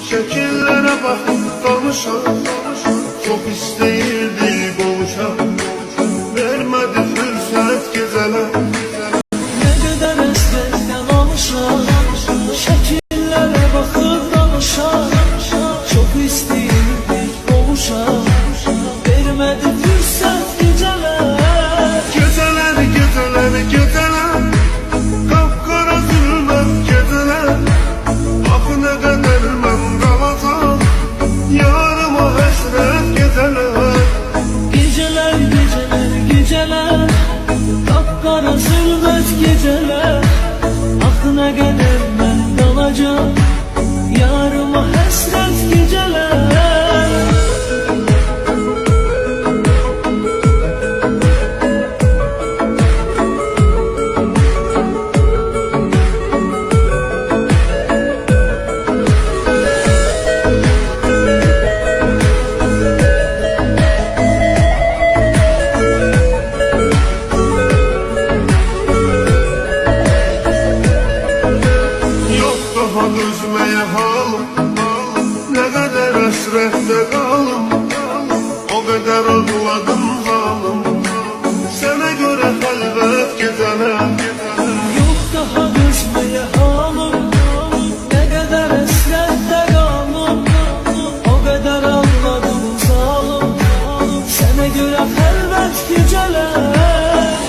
Şekillere bakıp danışan, çok isteyirdi qovuşan, vermedi fürsət gecələr. Ne kadar esmerden almışam, şekillere bakıp danışam, çok isteyirdi qovuşan, vermedi fürsət gecələr. Geceler, geceler, geceler, kapkara zülmət geceler. Axı nə qədər mən qalacam, yarıma həsrət geceler. Geceler, geceler, geceler, kapkara zülmət geceler. Ah ne kadar ben kalacağım, yarıma hasret geceler. Daha dözməyə halım, nə qədər əsrətdə qalım, o qədər ağladım zalım, sənə görə xəlvət gecələr. Yok daha dözmeye halım, ne kadar esrette kalım, o kadar ağladım zalim, sana göre elbet geceler.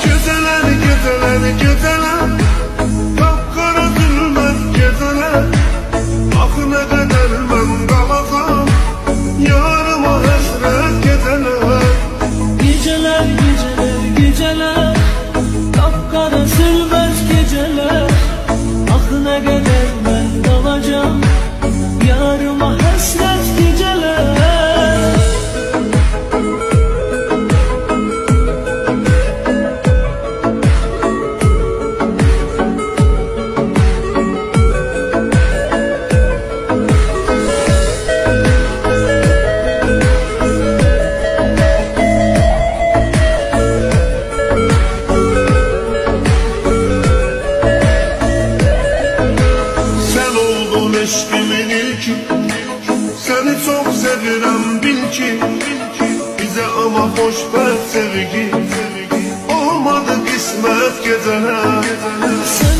Geceler, geceler, geceler, kapkara zülmət geceler. Axı nə qədər mən qalacam, yarıma həsrət geceler. Geceler, geceler, geceler, kapkara zülmət geceler. Ah ne kadar ben kalacağım, yarıma hasret geceler. Eşkimin ilki, seni çok sevirəm bil ki, bize ama xoşbəxt sevgi olmadı qismət gecələr.